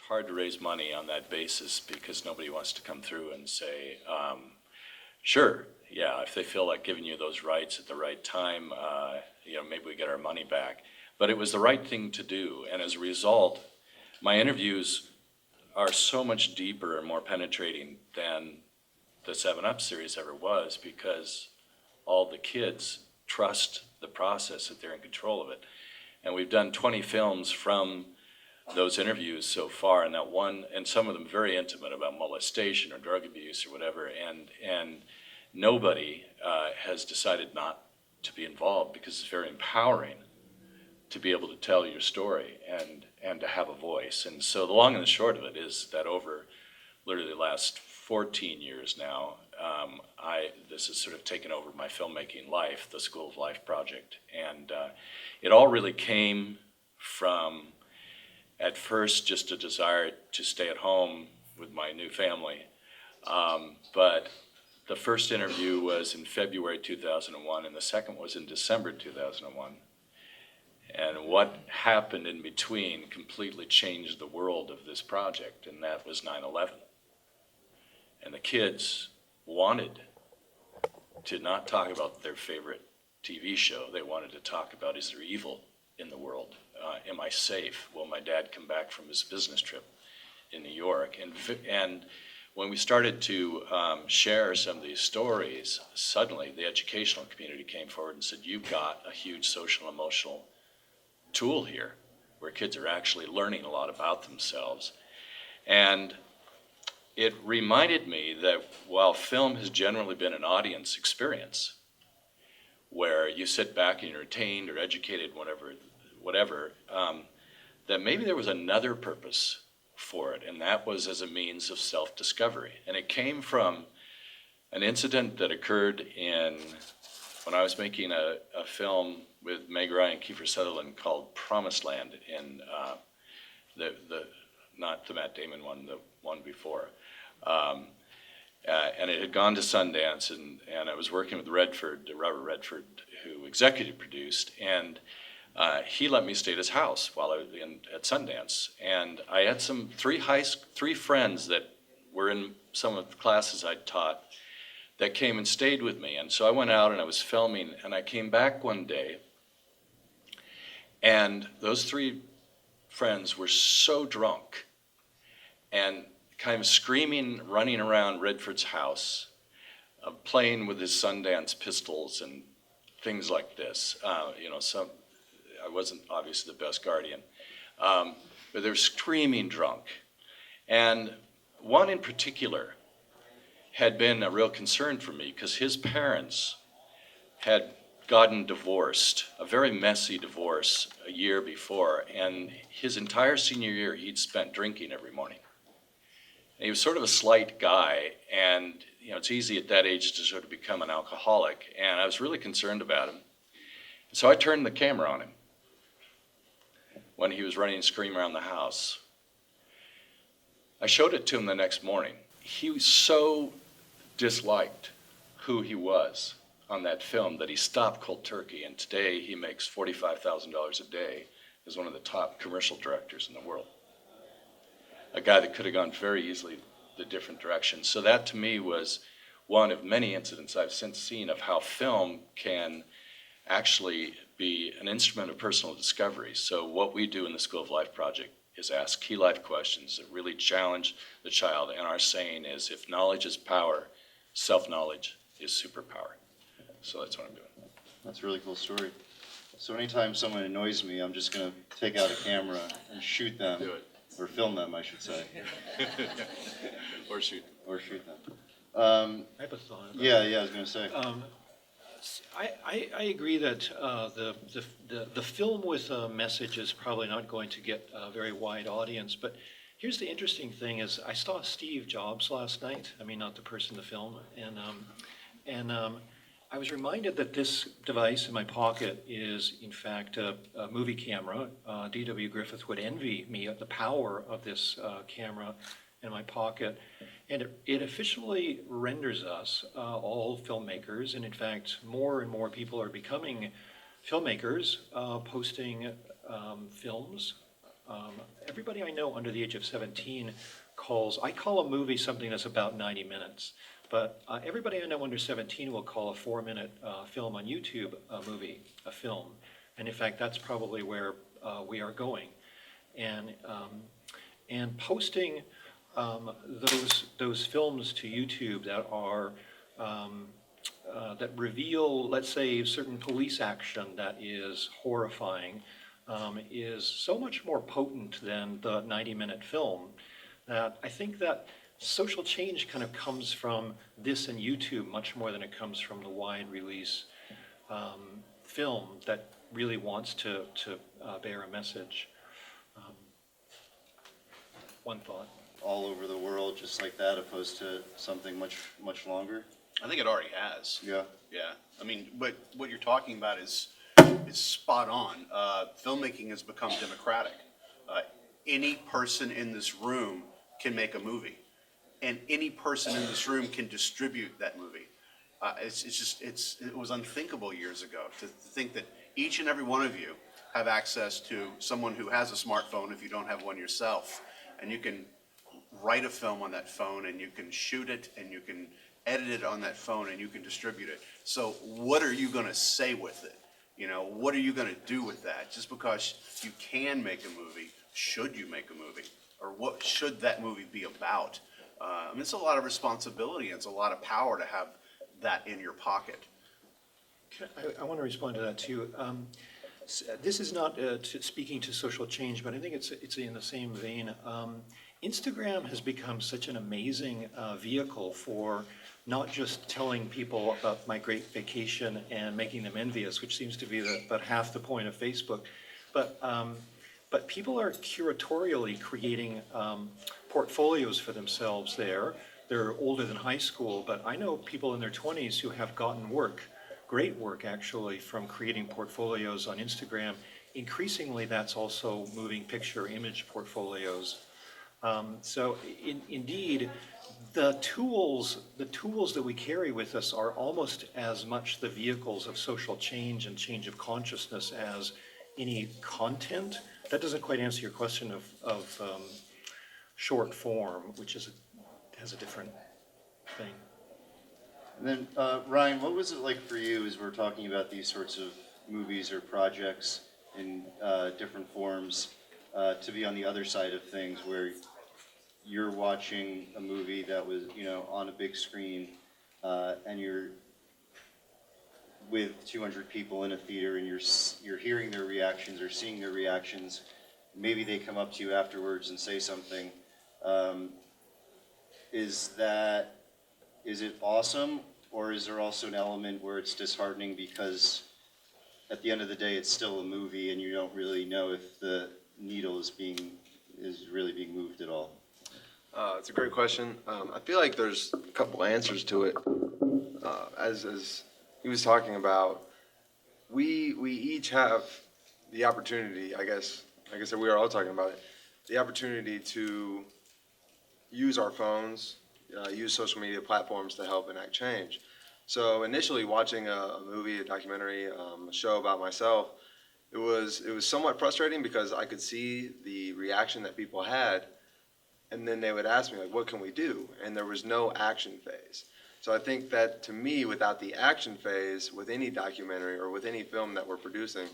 hard to raise money on that basis because nobody wants to come through and say, sure, yeah, if they feel like giving you those rights at the right time, maybe we get our money back. But it was the right thing to do, and as a result, my interviews are so much deeper and more penetrating than the 7-Up series ever was, because all the kids trust the process, that they're in control of it. And we've done 20 films from those interviews so far, and some of them very intimate, about molestation or drug abuse or whatever, and nobody has decided not to be involved, because it's very empowering to be able to tell your story and to have a voice. And so the long and the short of it is that over literally the last 14 years now, this has sort of taken over my filmmaking life, the School of Life project. And it all really came from, at first, just a desire to stay at home with my new family. But the first interview was in February 2001, and the second was in December 2001. And what happened in between completely changed the world of this project, and that was 9/11. And the kids wanted to not talk about their favorite TV show. They wanted to talk about, is there evil in the world? Am I safe? Will my dad come back from his business trip in New York? And when we started to share some of these stories, suddenly the educational community came forward and said, you've got a huge social and emotional tool here where kids are actually learning a lot about themselves. And it reminded me that while film has generally been an audience experience, where you sit back and you're entertained or educated, whatever, that maybe there was another purpose for it, and that was as a means of self-discovery. And it came from an incident that occurred when I was making a film with Meg Ryan and Kiefer Sutherland called Promised Land, in not the Matt Damon one, the one before. And it had gone to Sundance, and I was working with Robert Redford, who executive produced, and he let me stay at his house while I was at Sundance. And I had three friends that were in some of the classes I'd taught that came and stayed with me. And so I went out and I was filming, and I came back one day, and those three friends were so drunk and kind of screaming, running around Redford's house, playing with his Sundance pistols and things like this. I wasn't obviously the best guardian, but they were screaming drunk. And one in particular had been a real concern for me, because his parents had gotten divorced, a very messy divorce, a year before, and his entire senior year he'd spent drinking every morning. And he was sort of a slight guy, and it's easy at that age to sort of become an alcoholic, and I was really concerned about him. So I turned the camera on him when he was running and screaming around the house. I showed it to him the next morning. He was so disliked who he was on that film that he stopped cold turkey, and today he makes $45,000 a day as one of the top commercial directors in the world. A guy that could have gone very easily the different direction. So that to me was one of many incidents I've since seen of how film can actually be an instrument of personal discovery. So what we do in the School of Life project is ask key life questions that really challenge the child. And our saying is, if knowledge is power, self-knowledge is superpower. So that's what I'm doing. That's a really cool story. So anytime someone annoys me, I'm just going to take out a camera and shoot them. Do it. Or film them, I should say. Or shoot. Or shoot them. I have a thought. Yeah, I was going to say. I agree that the film with a message is probably not going to get a very wide audience, but here's the interesting thing is I saw Steve Jobs last night. I mean, not the person in the film, and I was reminded that this device in my pocket is, in fact, a movie camera. D.W. Griffith would envy me at the power of this camera in my pocket. And it officially renders us all filmmakers. And in fact, more and more people are becoming filmmakers, posting films Everybody I know under the age of 17 I call a movie something that's about 90 minutes. But everybody I know under 17 will call a 4-minute film on YouTube a movie, a film. And in fact, that's probably where we are going. And posting those films to YouTube that are that reveal, let's say, certain police action that is horrifying, is so much more potent than the 90-minute film that I think that social change kind of comes from this and YouTube much more than it comes from the wide release film that really wants to bear a message. One thought. All over the world, just like that, opposed to something much longer? I think it already has. Yeah. Yeah, I mean, what you're talking about is spot on. Filmmaking has become democratic. Any person in this room can make a movie, and any person in this room can distribute that movie. It was unthinkable years ago to think that each and every one of you have access to someone who has a smartphone if you don't have one yourself, and you can write a film on that phone, and you can shoot it, and you can edit it on that phone, and you can distribute it. So what are you gonna say with it? You know, what are you gonna do with that? Just because you can make a movie, should you make a movie? Or what should that movie be about? I mean, it's a lot of responsibility, and it's a lot of power to have that in your pocket. I want to respond to that too. This is not speaking to social change, but I think it's in the same vein. Instagram has become such an amazing vehicle for not just telling people about my great vacation and making them envious, which seems to be about half the point of Facebook, but people are curatorially creating portfolios for themselves there. They're older than high school, but I know people in their 20s who have gotten great work actually, from creating portfolios on Instagram. Increasingly, that's also moving picture image portfolios. So indeed, the tools that we carry with us are almost as much the vehicles of social change and change of consciousness as any content. That doesn't quite answer your question of short form, which has a different thing. And then, Ryan, what was it like for you as we're talking about these sorts of movies or projects in different forms, to be on the other side of things where you're watching a movie that was, on a big screen, and you're with 200 people in a theater, and you're hearing their reactions or seeing their reactions. Maybe they come up to you afterwards and say something. Is it awesome, or is there also an element where it's disheartening because at the end of the day it's still a movie and you don't really know if the needle is really being moved at all? It's a great question. I feel like there's a couple answers to it. As he was talking about, we each have the opportunity, I guess we are all talking about it, the opportunity to use our phones, use social media platforms to help enact change. So initially watching a movie, a documentary, a show about myself, it was somewhat frustrating because I could see the reaction that people had, and then they would ask me, like, what can we do? And there was no action phase. So I think that, to me, without the action phase with any documentary or with any film that we're producing,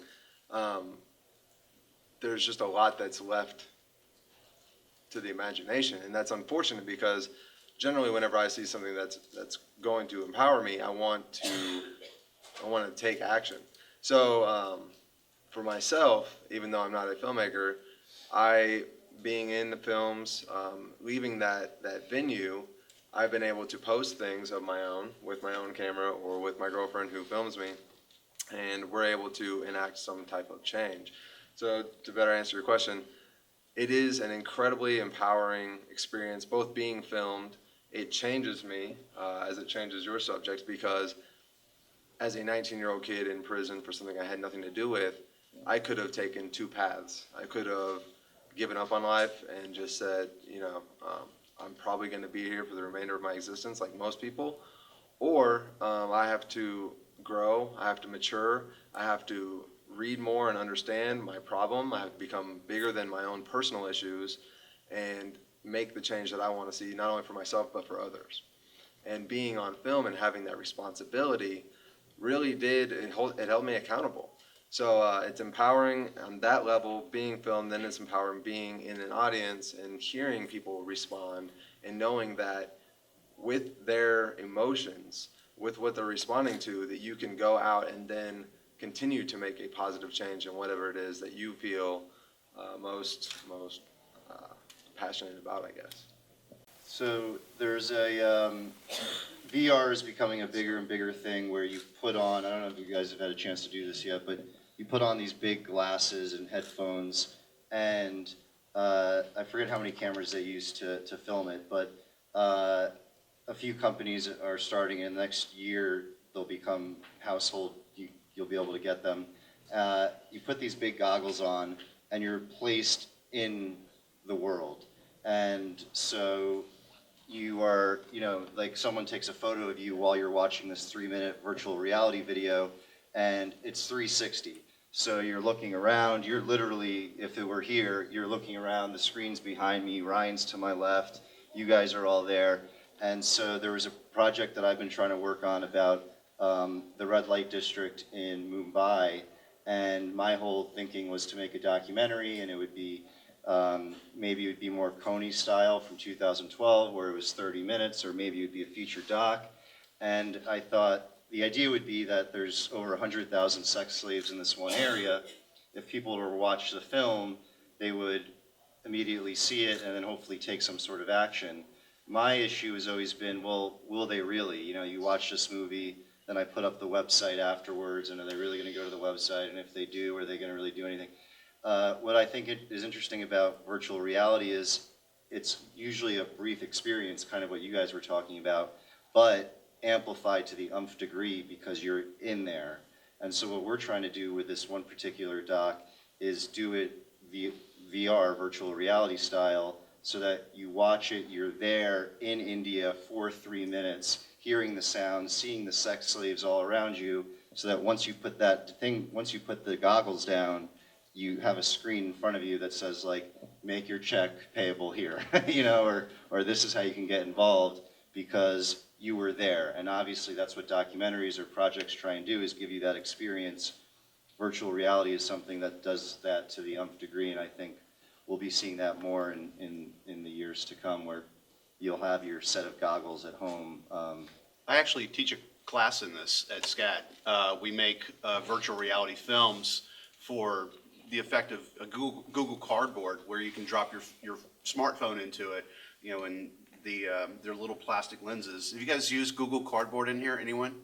there's just a lot that's left to the imagination. And that's unfortunate because generally whenever I see something that's going to empower me, I want to take action. So for myself, even though I'm not a filmmaker, being in the films, leaving that venue, I've been able to post things of my own with my own camera or with my girlfriend who films me, and we're able to enact some type of change. So to better answer your question, it is an incredibly empowering experience, both being filmed. It changes me as it changes your subjects, because as a 19-year-old kid in prison for something I had nothing to do with, I could have taken two paths. I could have given up on life and just said, I'm probably going to be here for the remainder of my existence like most people, or I have to grow, I have to mature, I have to read more and understand my problem. I've become bigger than my own personal issues and make the change that I want to see, not only for myself, but for others. And being on film and having that responsibility really it held me accountable. So it's empowering on that level, being filmed, then it's empowering being in an audience and hearing people respond and knowing that with their emotions, with what they're responding to, that you can go out and then continue to make a positive change in whatever it is that you feel most passionate about, I guess. So there's a, VR is becoming a bigger and bigger thing where you put on, I don't know if you guys have had a chance to do this yet, but you put on these big glasses and headphones, and I forget how many cameras they use to film it, but a few companies are starting in the next year, they'll become household, you'll be able to get them. You put these big goggles on, and you're placed in the world. And so you are, like someone takes a photo of you while you're watching this 3-minute virtual reality video, and it's 360. So you're looking around, you're literally, if it were here, you're looking around, the screen's behind me, Ryan's to my left, you guys are all there. And so there was a project that I've been trying to work on about the red light district in Mumbai, and my whole thinking was to make a documentary, and it would be maybe it would be more Coney style from 2012, where it was 30 minutes, or maybe it would be a feature doc. And I thought the idea would be that there's over 100,000 sex slaves in this one area. If people were to watch the film, they would immediately see it and then hopefully take some sort of action. My issue has always been, well, will they really? You watch this movie, then I put up the website afterwards, and are they really going to go to the website? And if they do, are they going to really do anything? What I think is interesting about virtual reality is it's usually a brief experience, kind of what you guys were talking about, but amplified to the umph degree because you're in there. And so what we're trying to do with this one particular doc is do it VR, virtual reality style, so that you watch it, you're there in India for 3 minutes, hearing the sounds, seeing the sex slaves all around you, so that once you put the goggles down, you have a screen in front of you that says, like, make your check payable here, or this is how you can get involved because you were there. And obviously that's what documentaries or projects try and do, is give you that experience. Virtual reality is something that does that to the umph degree, and I think we'll be seeing that more in the years to come, where you'll have your set of goggles at home. I actually teach a class in this at SCAD. We make virtual reality films for the effect of a Google Cardboard, where you can drop your smartphone into it, and their little plastic lenses. Have you guys used Google Cardboard in here? Anyone?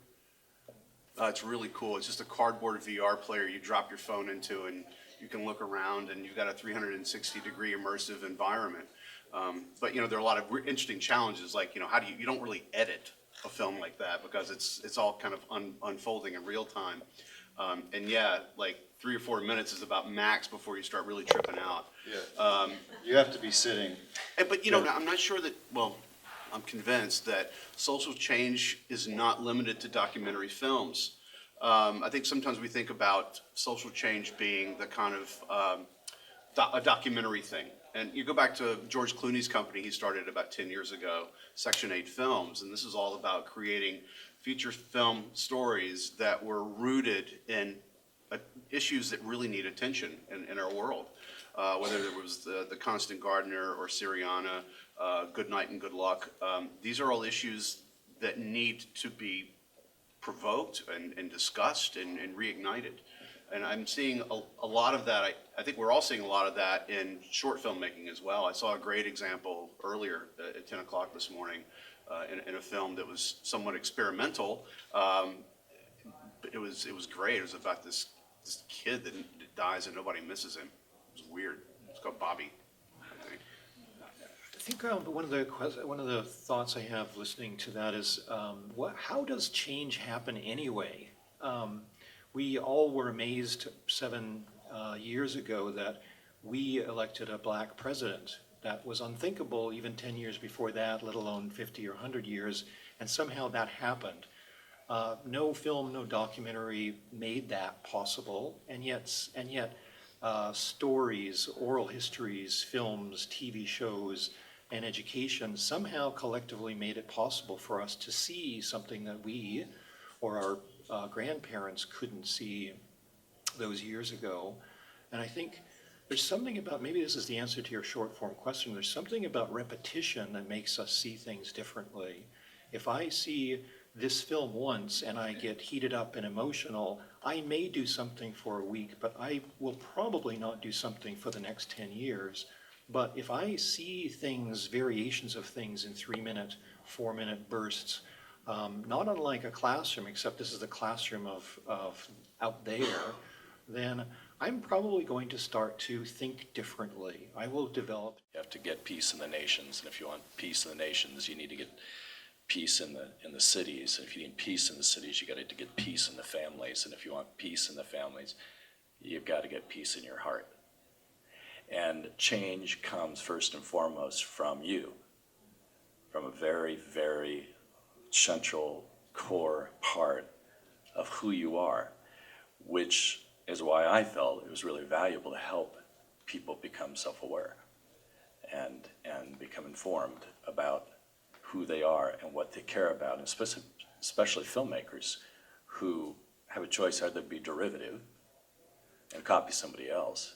It's really cool. It's just a cardboard VR player you drop your phone into, and you can look around, and you've got a 360-degree immersive environment. But there are a lot of interesting challenges, like how do you don't really edit a film like that because it's all kind of unfolding in real time. And yeah, like 3 or 4 minutes is about max before you start really tripping out. Yeah. You have to be sitting. But I'm not sure that, well, I'm convinced that social change is not limited to documentary films. I think sometimes we think about social change being the kind of a documentary thing. And you go back to George Clooney's company he started about 10 years ago, Section 8 Films, and this is all about creating feature film stories that were rooted in issues that really need attention in our world. Whether it was the Constant Gardener or Syriana, Good Night and Good Luck. These are all issues that need to be provoked and discussed and reignited. And I'm seeing a lot of that. I think we're all seeing a lot of that in short filmmaking as well. I saw a great example earlier at 10 o'clock this morning in a film that was somewhat experimental. But it was great. It was about this kid that dies and nobody misses him. It was weird. It's called Bobby, I think. I think one of the thoughts I have listening to that is, how does change happen anyway? We all were amazed 7 years ago that we elected a black president. That was unthinkable even 10 years before that, let alone 50 or 100 years, and somehow that happened. No film, no documentary made that possible, and yet stories, oral histories, films, TV shows, and education somehow collectively made it possible for us to see something that we or our grandparents couldn't see those years ago. And I think there's something about, maybe this is the answer to your short form question, there's something about repetition that makes us see things differently. If I see this film once and I get heated up and emotional, I may do something for a week, but I will probably not do something for the next 10 years. But if I see things, variations of things in 3-minute, 4-minute bursts, not unlike a classroom, except this is the classroom of out there, then I'm probably going to start to think differently. I will develop. You have to get peace in the nations, and if you want peace in the nations, you need to get peace in the cities. And if you need peace in the cities, you got to get peace in the families. And if you want peace in the families, you've got to get peace in your heart. And change comes first and foremost from you, from a very, very central core part of who you are, which is why I felt it was really valuable to help people become self-aware and become informed about who they are and what they care about, and especially filmmakers who have a choice either be derivative and copy somebody else,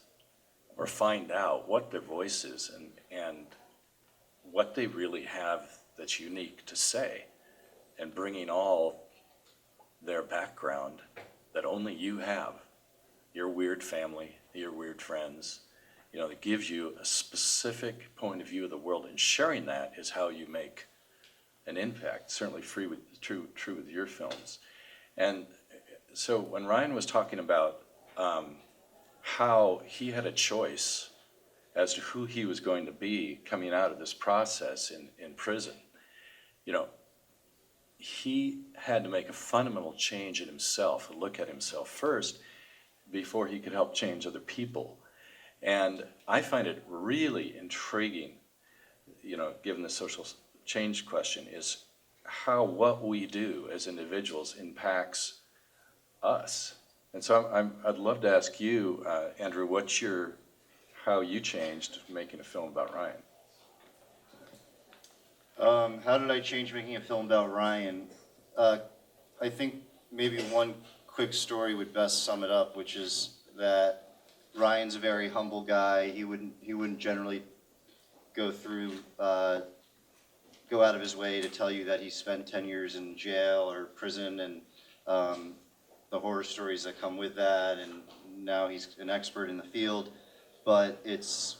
or find out what their voice is and what they really have that's unique to say, and bringing all their background that only you have, your weird family, your weird friends, that gives you a specific point of view of the world, and sharing that is how you make an impact, certainly true with your films. And so when Ryan was talking about how he had a choice as to who he was going to be coming out of this process in prison, he had to make a fundamental change in himself, and look at himself first before he could help change other people. And I find it really intriguing, given the social change question, is how what we do as individuals impacts us. And so I'd love to ask you, Andrew, how you changed making a film about Ryan? How did I change making a film about Ryan? I think maybe one quick story would best sum it up, which is that Ryan's a very humble guy. He wouldn't generally go out of his way to tell you that he spent 10 years in jail or prison, and the horror stories that come with that, and now he's an expert in the field. But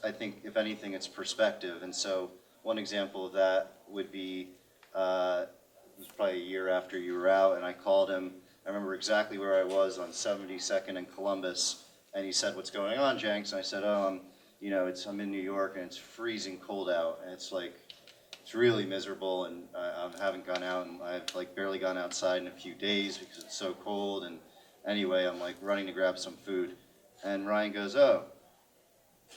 I think, if anything, it's perspective. And so one example of that would be, it was probably a year after you were out, and I called him. I remember exactly where I was on 72nd and Columbus, and he said, "What's going on, Jenks?" And I said, "Oh, I'm in New York, and it's freezing cold out, and it's really miserable, and I haven't gone out, and I've barely gone outside in a few days because it's so cold." And anyway, I'm running to grab some food, and Ryan goes, "Oh,"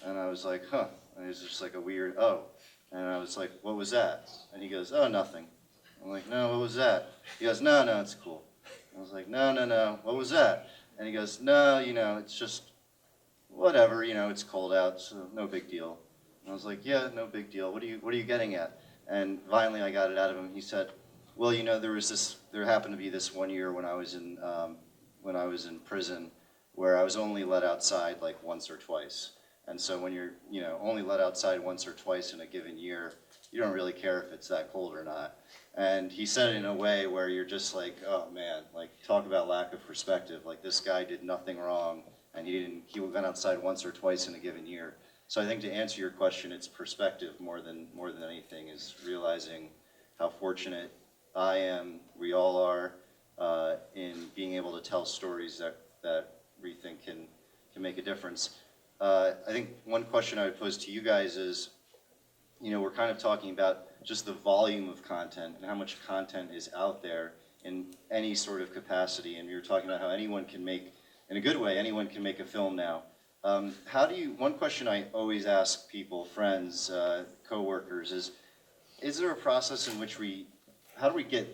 and I was like, "Huh," and it was just a weird "oh," and I was like, "What was that?" And he goes, "Oh, nothing." I'm like, "No, what was that?" He goes, "No, it's cool." I was like, No, what was that?" And he goes, "No, it's just whatever, it's cold out, so no big deal." And I was like, "Yeah, no big deal. What are you getting at?" And finally I got it out of him. He said, "Well, there happened to be this one year when I was in prison where I was only let outside once or twice. And so when you're, only let outside once or twice in a given year, you don't really care if it's that cold or not." And he said it in a way where you're just like, oh man, talk about lack of perspective. This guy did nothing wrong, and he went outside once or twice in a given year. So I think, to answer your question, it's perspective more than anything, is realizing how fortunate I am, we all are, in being able to tell stories that we think can make a difference. I think one question I would pose to you guys is, we're kind of talking about just the volume of content and how much content is out there in any sort of capacity. And we were talking about how anyone can make, in a good way, anyone can make a film now. One question I always ask people, friends, coworkers, is there a process in which how do we get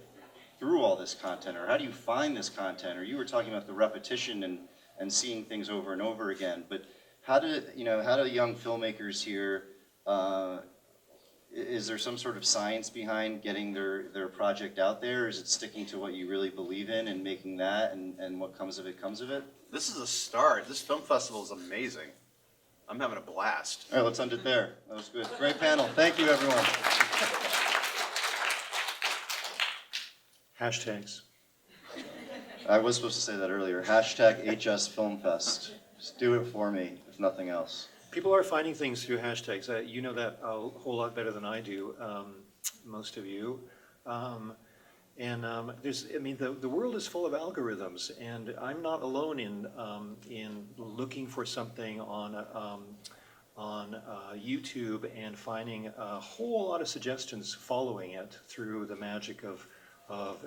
through all this content, or how do you find this content? Or you were talking about the repetition and seeing things over and over again, but how do young filmmakers here, is there some sort of science behind getting their project out there? Is it sticking to what you really believe in and making that, and what comes of it comes of it? This is a start. This film festival is amazing. I'm having a blast. All right, let's end it there. That was good. Great panel. Thank you, everyone. Hashtags. I was supposed to say that earlier. Hashtag HS Film Fest. Just do it for me, if nothing else. People are finding things through hashtags. You know that a whole lot better than I do, most of you. The world is full of algorithms, and I'm not alone in looking for something on YouTube and finding a whole lot of suggestions following it through the magic of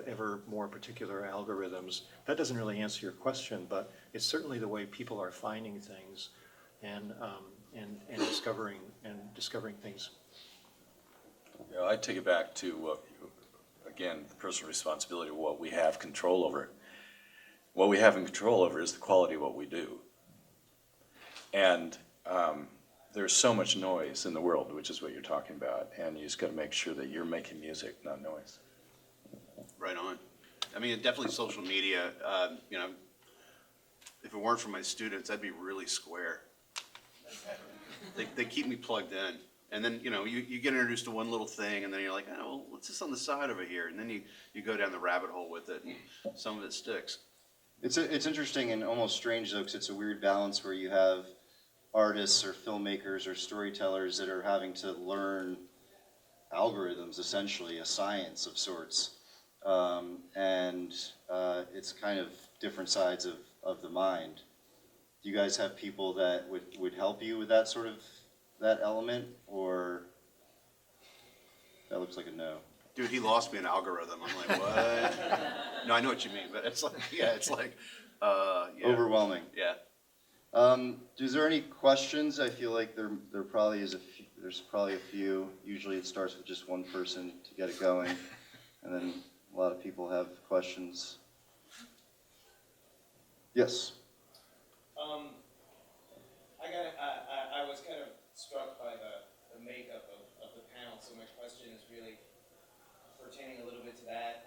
ever more particular algorithms. That doesn't really answer your question, but it's certainly the way people are finding things and discovering things. You know, I take it back to, again, the personal responsibility of what we have control over. What we have control over is the quality of what we do. And there's so much noise in the world, which is what you're talking about, and you just got to make sure that you're making music, not noise. Right on. I mean, definitely social media, if it weren't for my students, I'd be really square. They keep me plugged in. And then, you get introduced to one little thing, and then you're like, oh, well, what's this on the side over here? And then you go down the rabbit hole with it, and some of it sticks. It's interesting and almost strange, though, because it's a weird balance where you have artists or filmmakers or storytellers that are having to learn algorithms, essentially, a science of sorts. It's kind of different sides of the mind. Do you guys have people that would help you with that sort of, that element, or that looks like a no? Dude, he lost me an algorithm. I'm like, what? No, I know what you mean, but it's like, yeah. Overwhelming. Yeah. Is there any questions? I feel like there probably is there's probably a few. Usually it starts with just one person to get it going, and then a lot of people have questions. Yes. I was kind of struck by the makeup of the panel, so my question is really pertaining a little bit to that.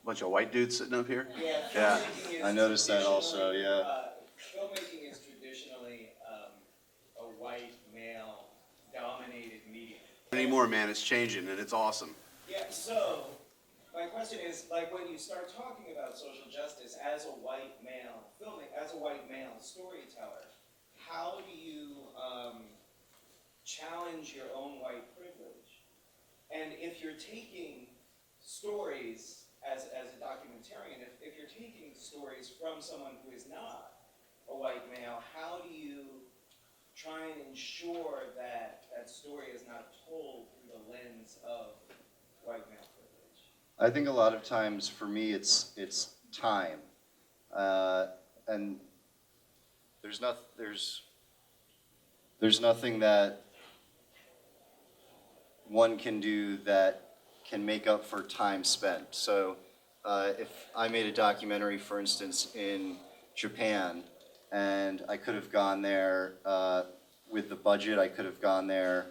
Bunch of white dudes sitting up here. Yeah, Yeah. filmmaking is I noticed that also, traditionally, yeah. Filmmaking is traditionally a white male-dominated medium. Anymore, man, it's changing, and it's awesome. Yeah, so my question is, like, when you start talking about social justice as a white male storyteller, how do you challenge your own white privilege? And if you're taking stories as a documentarian, if you're taking stories from someone who is not a white male, how do you try and ensure that that story is not told through the lens of white male privilege? I think a lot of times for me it's time, and there's nothing that one can do that can make up for time spent. So if I made a documentary, for instance, in Japan, and I could have gone there with the budget, I could have gone there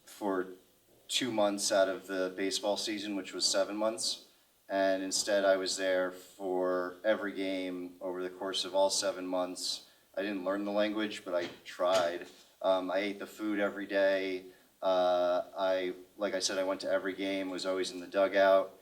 for 2 months out of the baseball season, which was 7 months. And instead I was there for every game over the course of all 7 months. I didn't learn the language, but I tried. I ate the food every day. Like I said, I went to every game, was always in the dugout.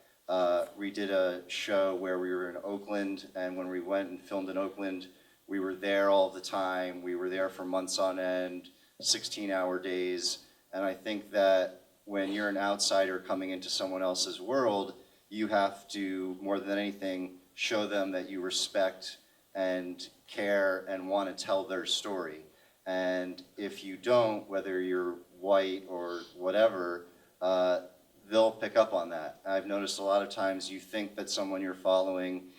We did a show where we were in Oakland, and when we went and filmed in Oakland, we were there all the time. We were there for months on end, 16-hour days. And I think that when you're an outsider coming into someone else's world, you have to, more than anything, show them that you respect and care and want to tell their story. And if you don't, whether you're white or whatever, they'll pick up on that. I've noticed a lot of times you think that someone you're following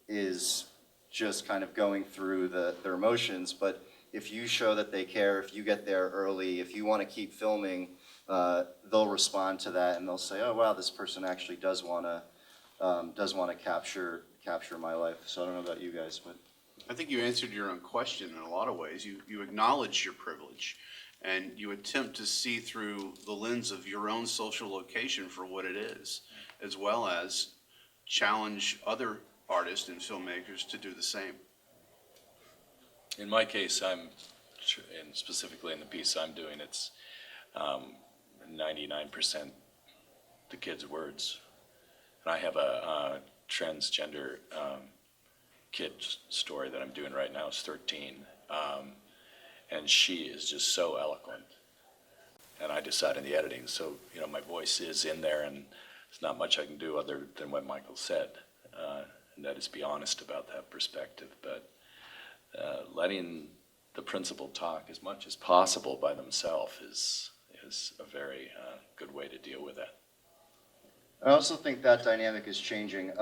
is just kind of going through their emotions, but if you show that they care, if you get there early, if you want to keep filming, they'll respond to that and they'll say, oh, wow, this person actually does want to capture my life. So I don't know about you guys, but. I think you answered your own question in a lot of ways. You acknowledge your privilege, and you attempt to see through the lens of your own social location for what it is, as well as challenge other artists and filmmakers to do the same. In my case, and specifically in the piece I'm doing, it's 99% the kids' words. And I have a transgender kid's story that I'm doing right now. Is 13, and she is just so eloquent. And I decide in the editing, so my voice is in there, and there's not much I can do other than what Michael said, and that is be honest about that perspective. But letting the principal talk as much as possible by themselves is a very good way to deal with that. I also think that dynamic is changing.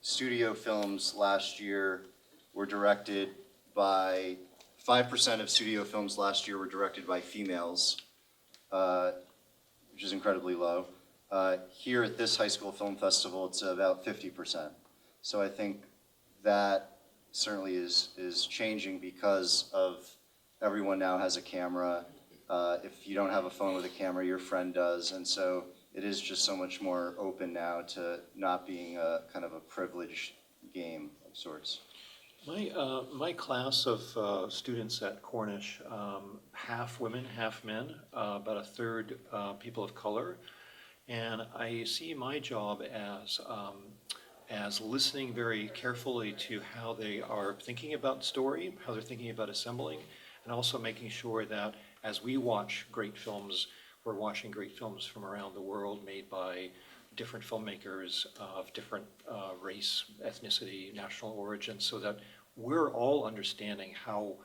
Studio films last year were directed by 5% of studio films last year were directed by females, which is incredibly low. Here at this high school film festival, it's about 50%. So I think that certainly is changing because of everyone now has a camera. If you don't have a phone with a camera, your friend does, and so it is just so much more open now to not being a kind of a privileged game of sorts. My class of students at Cornish, half women, half men, about a third people of color, and I see my job as listening very carefully to how they are thinking about story, how they're thinking about assembling, and also making sure that as we watch great films, we're watching great films from around the world made by different filmmakers of different race, ethnicity, national origin, so that we're all understanding how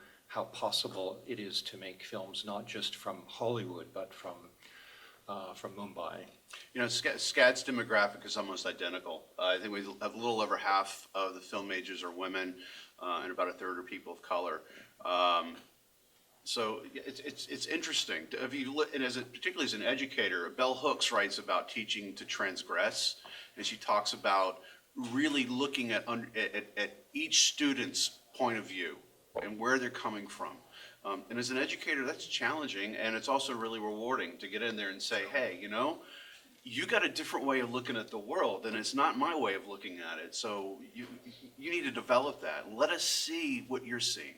possible it is to make films, not just from Hollywood, but from Mumbai. SCAD's demographic is almost identical. I think we have a little over half of the film majors are women, and about a third are people of color. So it's interesting. If you look, and particularly as an educator, Bell Hooks writes about teaching to transgress, and she talks about really looking at each student's point of view and where they're coming from. And as an educator, that's challenging, and it's also really rewarding to get in there and say, hey, you got a different way of looking at the world, and it's not my way of looking at it. So you need to develop that. Let us see what you're seeing.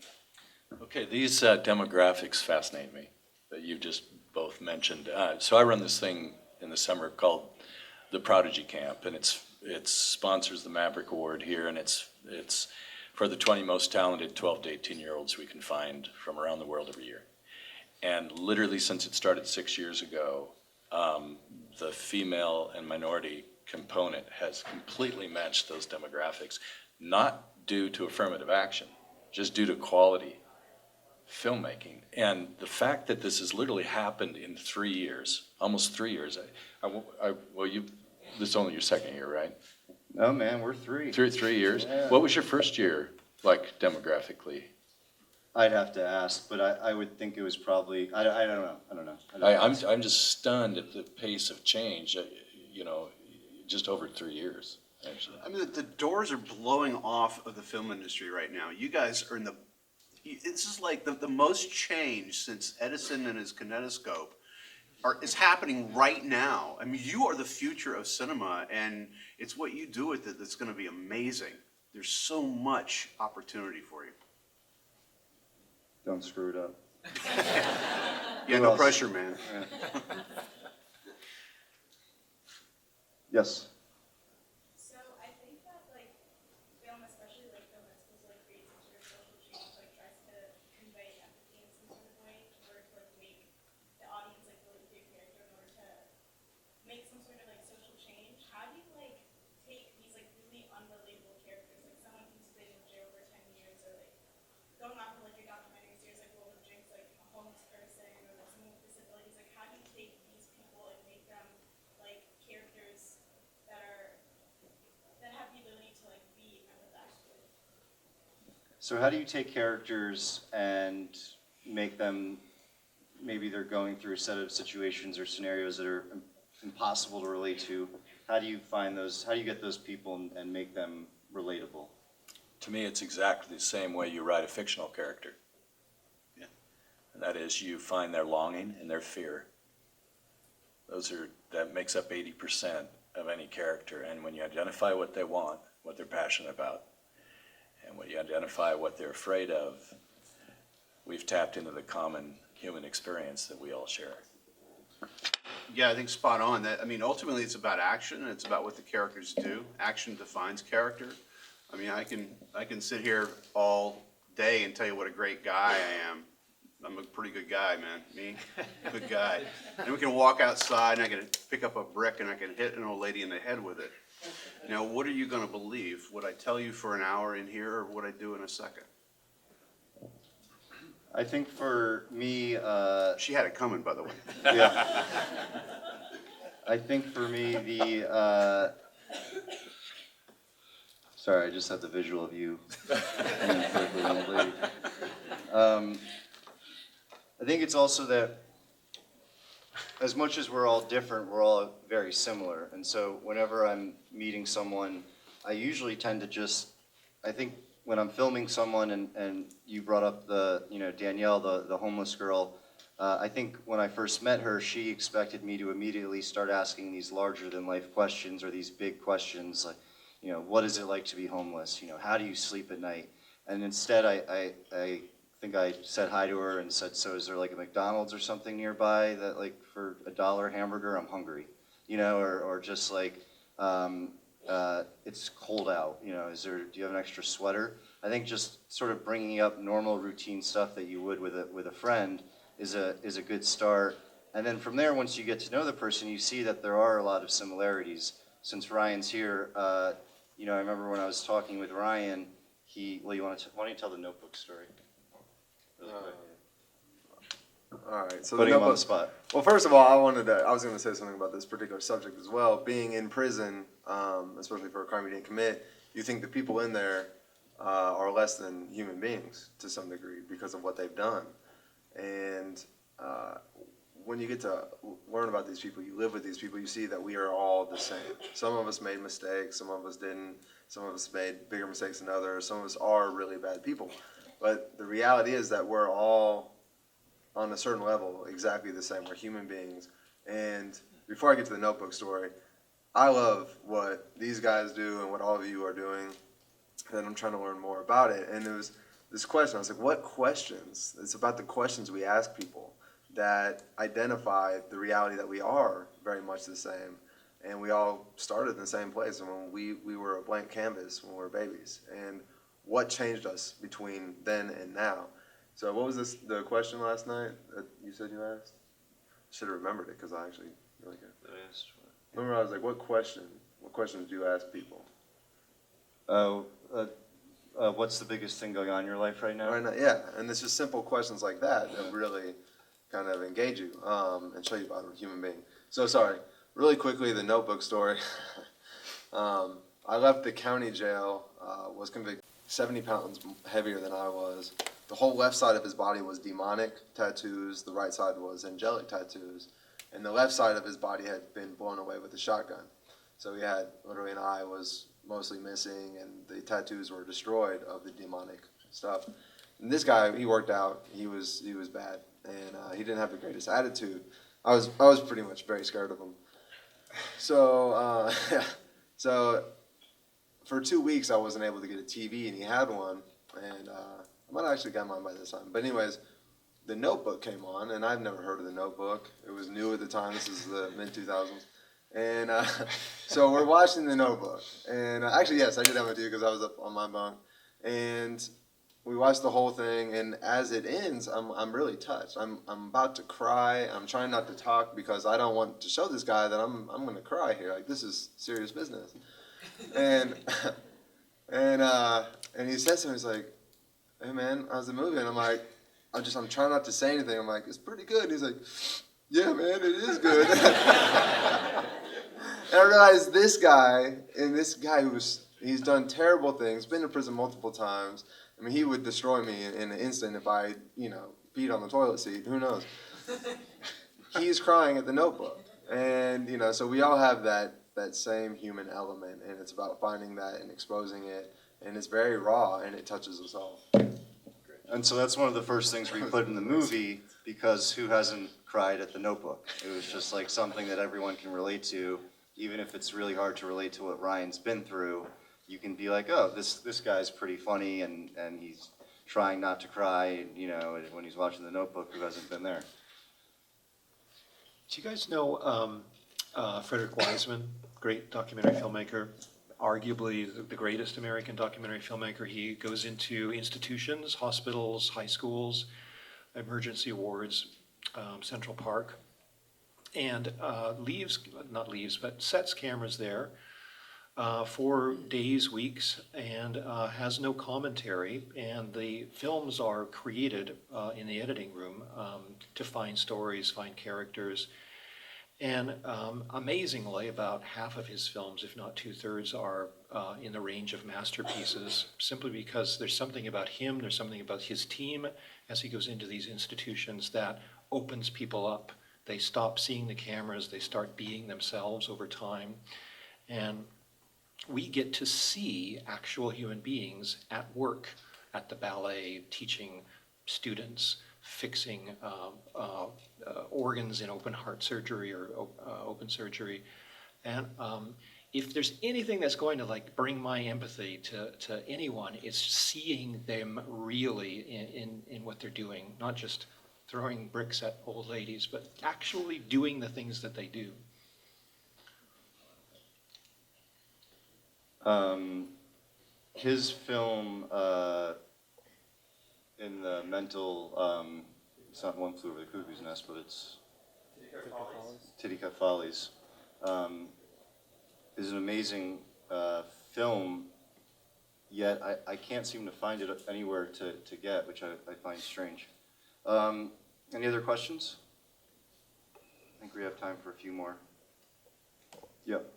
Okay, these demographics fascinate me that you just both mentioned. So I run this thing in the summer called the Prodigy Camp, and it sponsors the Maverick Award here, and it's for the 20 most talented 12 to 18-year-olds we can find from around the world every year. And literally since it started 6 years ago, the female and minority component has completely matched those demographics, not due to affirmative action, just due to quality filmmaking. And the fact that this has literally happened in 3 years, almost 3 years. This is only your second year, right? No, man, we're three. 3 years? Yeah. What was your first year like demographically? I'd have to ask, but I would think it was probably, I don't know. I'm just stunned at the pace of change, just over 3 years, actually. I mean, the doors are blowing off of the film industry right now. You guys are this is like the most change since Edison and his kinetoscope is happening right now. I mean, you are the future of cinema, and it's what you do with it that's going to be amazing. There's so much opportunity for you. Don't screw it up. Yeah, Who no else? pressure, man. Yes. So I think that film, especially film that's supposed to create some sort of social change, tries to convey empathy in some sort of way in order to make the audience really be a character in order to make some sort of social change. How do you take these really unrelatable characters, someone who's been in jail for 10 years, or going off of your documentary series World of Jinx, a homeless person or someone with disabilities? How do you take these people and make them characters that have the ability to be empathetic with? So how do you take characters and make them maybe they're going through a set of situations or scenarios that are impossible to relate to. How do you find those, how do you get those people and make them relatable? To me, it's exactly the same way you write a fictional character. Yeah. And that is, you find their longing and their fear. That makes up 80% of any character. And when you identify what they want, what they're passionate about, and when you identify what they're afraid of, we've tapped into the common human experience that we all share. Yeah, I think spot on. That, I mean, ultimately, it's about action, and it's about what the characters do. Action defines character. I mean, I can sit here all day and tell you what a great guy I am. I'm a pretty good guy, man. Me, good guy. And we can walk outside, and I can pick up a brick, and I can hit an old lady in the head with it. Now, what are you going to believe? Would I tell you for an hour in here, or would I do in a second? I think for me, She had it coming, by the way. yeah. I think for me, sorry, I just had the visual of you. Hanging quickly on the lady. I think it's also that as much as we're all different, we're all very similar. And so whenever I'm meeting someone, I usually tend to just, I think when I'm filming someone and you brought up Danielle, the homeless girl, I think when I first met her, she expected me to immediately start asking these larger than life questions or these big questions like, what is it like to be homeless? How do you sleep at night? And instead I think I said hi to her and said, so is there like a McDonald's or something nearby that like for $1 hamburger, I'm hungry, or just like, it's cold out, do you have an extra sweater? I think just sort of bringing up normal routine stuff that you would with a friend is a good start. And then from there, once you get to know the person, you see that there are a lot of similarities. Since Ryan's here, I remember when I was talking with Ryan, why don't you tell the Notebook story? Really quick. All right, so Putting him on the Notebook. spot. Well, first of all, I was going to say something about this particular subject as well. Being in prison, especially for a crime you didn't commit, you think the people in there are less than human beings to some degree because of what they've done. And when you get to learn about these people, you live with these people, you see that we are all the same. Some of us made mistakes, some of us didn't, some of us made bigger mistakes than others, some of us are really bad people. But the reality is that we're all, on a certain level, exactly the same. We're human beings. And before I get to the Notebook story, I love what these guys do and what all of you are doing, and I'm trying to learn more about it. And there was this question, I was like, what questions? It's about the questions we ask people that identify the reality that we are very much the same. And we all started in the same place, and when we were a blank canvas when we were babies. And what changed us between then and now? So what was the question last night that you said you asked? Should have remembered it because I actually really good. Remember, I was like, what questions do you ask people? What's the biggest thing going on in your life right now? Right now, yeah, and it's just simple questions like that that really kind of engage you and show you about a human being. So sorry, really quickly, the Notebook story. I left the county jail, was convicted 70 pounds heavier than I was. The whole left side of his body was demonic tattoos, the right side was angelic tattoos, and the left side of his body had been blown away with a shotgun. So he had literally an eye was mostly missing, and the tattoos were destroyed of the demonic stuff. And this guy, he worked out, he was bad, and he didn't have the greatest attitude. I was pretty much very scared of him. So so for 2 weeks I wasn't able to get a TV, and he had one, and I might have actually got mine by this time. But anyways, the Notebook came on, and I've never heard of the Notebook. It was new at the time. This is the mid-2000s. And so we're watching the Notebook. And actually, yes, I did have it too because I was up on my bunk. And we watched the whole thing, and as it ends, I'm really touched. I'm about to cry. I'm trying not to talk because I don't want to show this guy that I'm going to cry here. Like, this is serious business. And he says to me, he's like, hey man, how's the movie? And I'm like, I'm trying not to say anything. I'm like, it's pretty good. And he's like, yeah man, it is good. And I realized this guy he's done terrible things, been to prison multiple times. I mean, he would destroy me in an instant if I, peed on the toilet seat. Who knows? he's crying at The Notebook. And, you know, so we all have that same human element, and it's about finding that and exposing it. And it's very raw, and it touches us all. And so that's one of the first things we put in the movie, because who hasn't cried at The Notebook? It was just like something that everyone can relate to, even if it's really hard to relate to what Ryan's been through. You can be like, oh, this guy's pretty funny, and he's trying not to cry, you know, when he's watching The Notebook, who hasn't been there? Do you guys know Frederick Wiseman, great documentary filmmaker, arguably the greatest American documentary filmmaker? He goes into institutions, hospitals, high schools, emergency wards, Central Park, and sets cameras there for days, weeks, and has no commentary. And the films are created in the editing room to find stories, find characters. And amazingly, about half of his films, if not 2/3, are in the range of masterpieces, simply because there's something about him, there's something about his team as he goes into these institutions that opens people up. They stop seeing the cameras, they start being themselves over time. And we get to see actual human beings at work at the ballet, teaching students, fixing organs in open heart surgery or open surgery. And if there's anything that's going to like bring my empathy to anyone, it's seeing them really in what they're doing, not just throwing bricks at old ladies, but actually doing the things that they do. His film in the mental, it's not One Flew Over the Cuckoo's Nest, but it's Titicut Follies, is an amazing film, yet I can't seem to find it anywhere to get, which I find strange. Any other questions? I think we have time for a few more. Yep.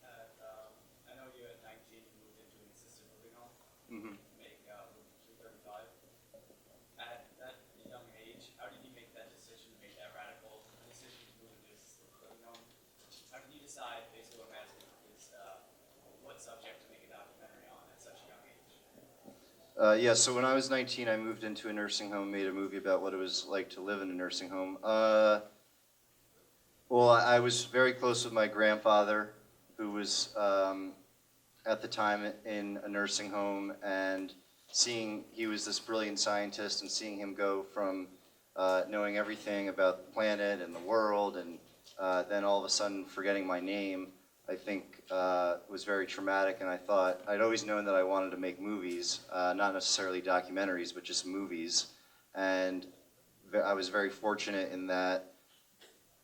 I know you at 19 moved into an assisted living home, Mm-hmm. make moved to 35. At that young age, how did you make that decision, make that radical decision to move into assisted living home? How did you decide, basically what I'm asking is, what subject to make a documentary on at such a young age? Yeah, so when I was 19, I moved into a nursing home, made a movie about what it was like to live in a nursing home. Well, I was very close with my grandfather, who was at the time in a nursing home, and he was this brilliant scientist, and seeing him go from knowing everything about the planet and the world, and then all of a sudden forgetting my name, I think was very traumatic. And I thought, I'd always known that I wanted to make movies, not necessarily documentaries, but just movies. And I was very fortunate in that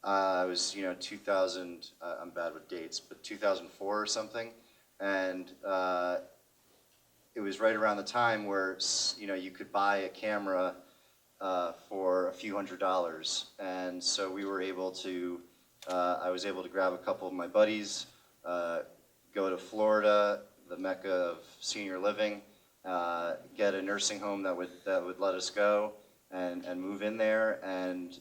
I was, 2000, I'm bad with dates, but 2004 or something. And it was right around the time where, you could buy a camera for a few $100s. And so we were able to, I was able to grab a couple of my buddies, go to Florida, the mecca of senior living, get a nursing home that would let us go and move in there. And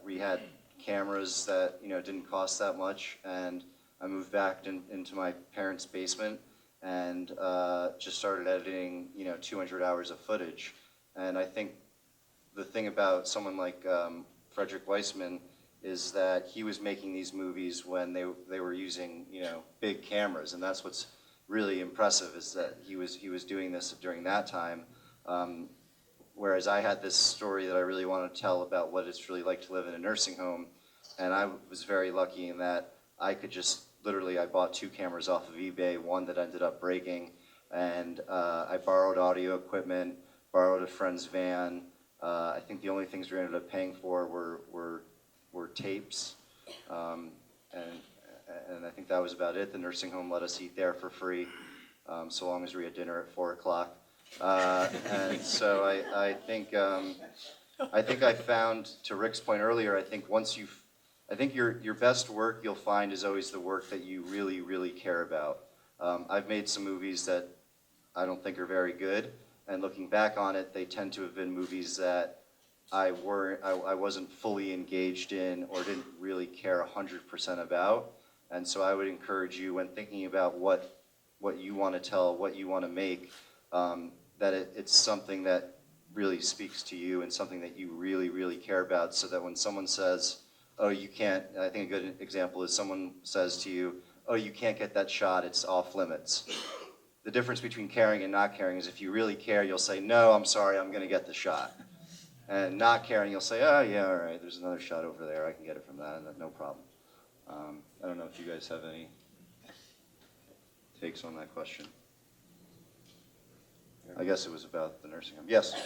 we had cameras that didn't cost that much, and I moved back into my parents' basement and just started editing 200 hours of footage. And I think the thing about someone like Frederick Wiseman is that he was making these movies when they were using big cameras, and that's what's really impressive, is that he was doing this during that time. Whereas I had this story that I really wanted to tell about what it's really like to live in a nursing home, and I was very lucky in that I could just literally, I bought 2 cameras off of eBay, one that ended up breaking, and I borrowed audio equipment, borrowed a friend's van. I think the only things we ended up paying for were tapes, and I think that was about it. The nursing home let us eat there for free, so long as we had dinner at 4 o'clock. And so I think I found, to Rick's point earlier, I think your best work you'll find is always the work that you really, really care about. I've made some movies that I don't think are very good, and looking back on it, they tend to have been movies that I wasn't fully engaged in or didn't really care 100% about. And so I would encourage you, when thinking about what you want to tell, what you want to make, that it's something that really speaks to you and something that you really, really care about, so that when someone says, oh, you can't, I think a good example is someone says to you, oh, you can't get that shot, it's off limits. The difference between caring and not caring is if you really care, you'll say, no, I'm sorry, I'm going to get the shot. And not caring, you'll say, oh, yeah, all right, there's another shot over there, I can get it from that, and no problem. I don't know if you guys have any takes on that question. I guess it was about the nursing home. Yes?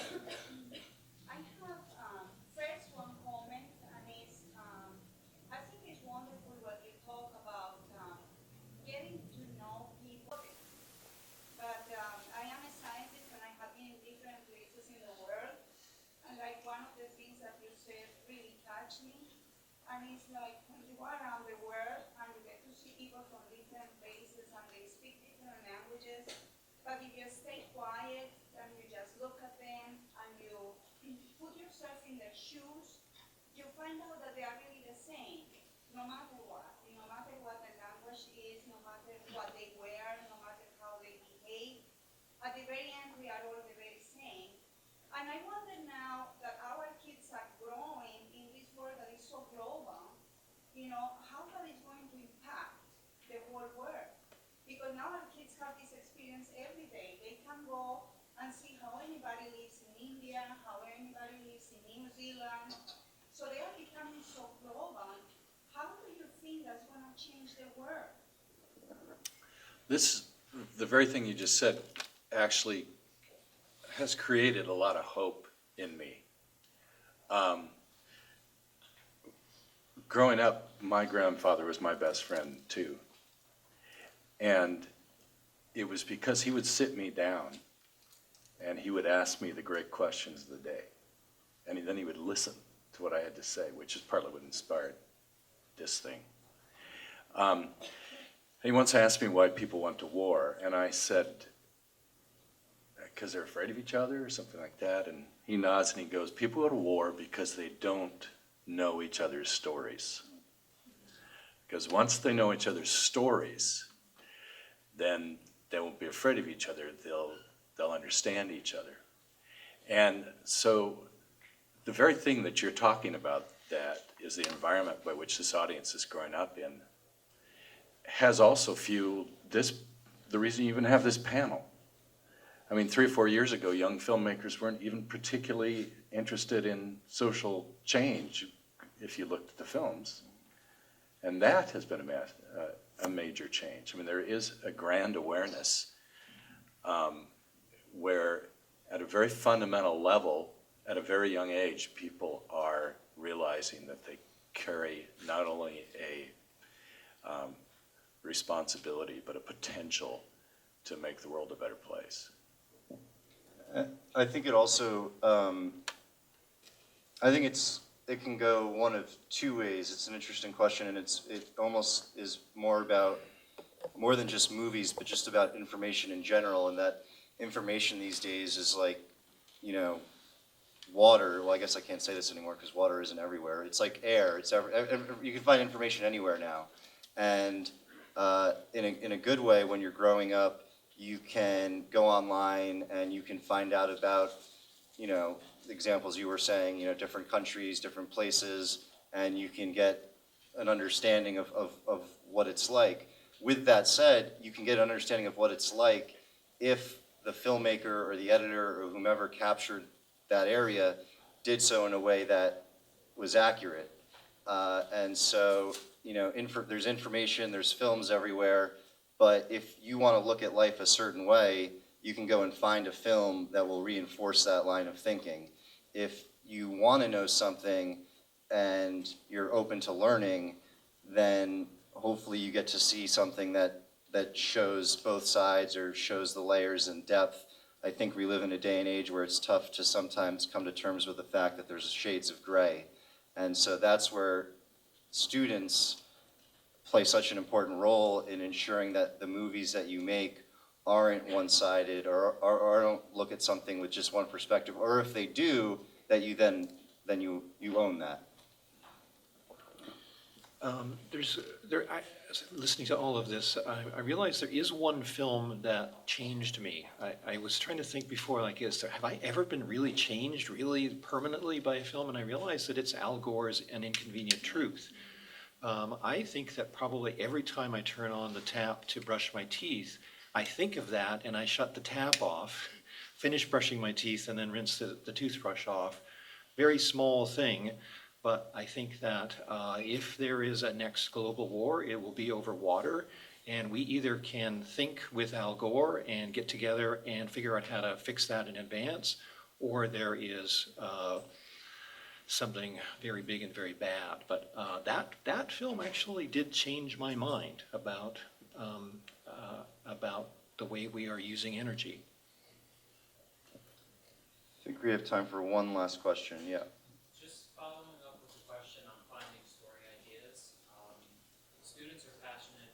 I have, first one comment, and it's, I think it's wonderful what you talk about, getting to know people. But, I am a scientist and I have been in different places in the world, and like one of the things that you said really touched me, and it's like when you go around the world and you get to see people from different places and they speak different languages, but if you stay quiet and you just look at them and you put yourself in their shoes, you find out that they are really the same, no matter what. No matter what the language is, no matter what they wear, no matter how they behave. At the very end, we are all the very same. And I wonder now that our kids are growing in this world that is so global, how that is going to impact the whole world. Because now our kids have this experience every day. They can go and see how anybody lives in India, how anybody lives in New Zealand. So they are becoming so global. How do you think that's going to change the world? The very thing you just said actually has created a lot of hope in me. Growing up, my grandfather was my best friend too. And it was because he would sit me down and he would ask me the great questions of the day. And then he would listen to what I had to say, which is partly what inspired this thing. He once asked me why people went to war, and I said, because they're afraid of each other or something like that. And he nods and he goes, people go to war because they don't know each other's stories. Because once they know each other's stories, then they won't be afraid of each other. They'll understand each other. And so the very thing that you're talking about, that is the environment by which this audience is growing up in, has also fueled the reason you even have this panel. I mean, 3 or 4 years ago, young filmmakers weren't even particularly interested in social change, if you looked at the films. And that has been a major change. I mean, there is a grand awareness where at a very fundamental level, at a very young age, people are realizing that they carry not only a responsibility, but a potential to make the world a better place. I think it also, I think it can go one of two ways. It's an interesting question, and it almost is more than just movies, but just about information in general, and that information these days is like, water. Well, I guess I can't say this anymore because water isn't everywhere. It's like air. You can find information anywhere now. And in a good way, when you're growing up, you can go online and you can find out about, examples you were saying, different countries, different places, and you can get an understanding of what it's like. With that said, you can get an understanding of what it's like if the filmmaker or the editor or whomever captured that area did so in a way that was accurate. And so, there's information, there's films everywhere, but if you want to look at life a certain way, you can go and find a film that will reinforce that line of thinking. If you want to know something and you're open to learning, then hopefully you get to see something that shows both sides or shows the layers and depth. I think we live in a day and age where it's tough to sometimes come to terms with the fact that there's shades of gray. And so that's where students play such an important role in ensuring that the movies that you make aren't one-sided or don't look at something with just one perspective, or if they do, that you then then you own that. Listening to all of this, I realize there is one film that changed me. I was trying to think before, like, have I ever been really changed, really permanently by a film? And I realized that it's Al Gore's An Inconvenient Truth. I think that probably every time I turn on the tap to brush my teeth, I think of that and I shut the tap off, finish brushing my teeth, and then rinse the toothbrush off. Very small thing. But I think that if there is a next global war, it will be over water. And we either can think with Al Gore and get together and figure out how to fix that in advance, or there is something very big and very bad. But that film actually did change my mind about the way we are using energy. I think we have time for one last question, yeah. Just following up with the question on finding story ideas, students are passionate,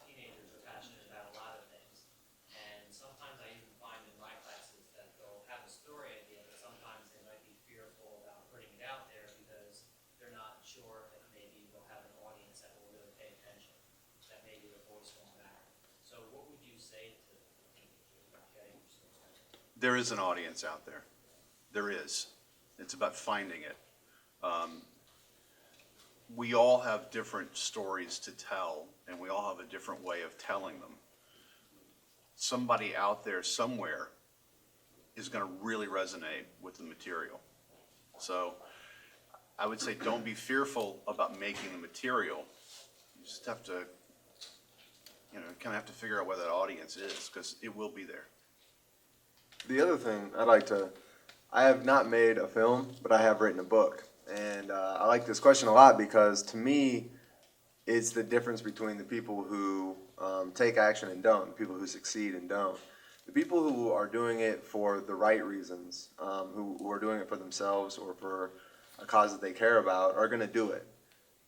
teenagers are passionate about a lot of things. And sometimes I even find in my classes that they'll have a story idea, but sometimes they might be fearful about putting it out there because they're not sure if maybe they'll have an audience that will really pay attention, that maybe their voice won't matter. So what would you say to the teenagers about getting your story? There is an audience out there. There is. It's about finding it. We all have different stories to tell, and we all have a different way of telling them. Somebody out there somewhere is going to really resonate with the material. So I would say don't be fearful about making the material. You just have to, kind of have to figure out where that audience is, because it will be there. The other thing I have not made a film, but I have written a book. And I like this question a lot because to me, it's the difference between the people who take action and don't, the people who succeed and don't. The people who are doing it for the right reasons, who are doing it for themselves or for a cause that they care about, are going to do it,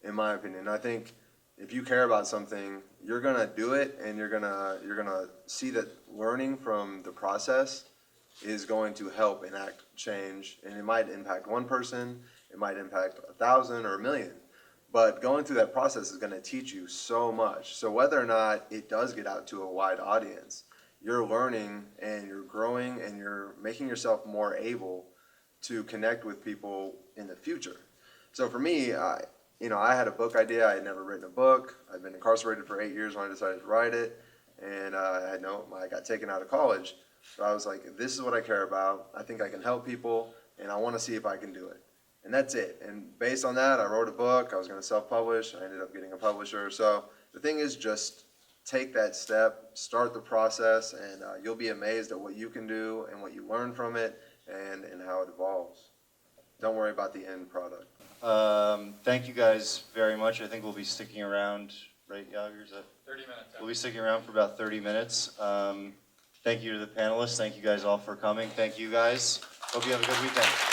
in my opinion. I think if you care about something, you're going to do it, and you're gonna see that learning from the process is going to help enact change, and it might impact one person, it might impact 1,000 or 1,000,000, but going through that process is going to teach you so much. So whether or not it does get out to a wide audience, you're learning and you're growing and you're making yourself more able to connect with people in the future. So for me, I had a book idea. I had never written a book. I'd been incarcerated for 8 years when I decided to write it, and I got taken out of college. So I was like, this is what I care about. I think I can help people, and I want to see if I can do it. And that's it. And based on that, I wrote a book. I was going to self-publish. I ended up getting a publisher. So the thing is, just take that step, start the process, and you'll be amazed at what you can do and what you learn from it and how it evolves. Don't worry about the end product. Thank you guys very much. I think we'll be sticking around, right, Yager? Is that 30 minutes. We'll be sticking around for about 30 minutes. Thank you to the panelists. Thank you guys all for coming. Thank you guys. Hope you have a good weekend.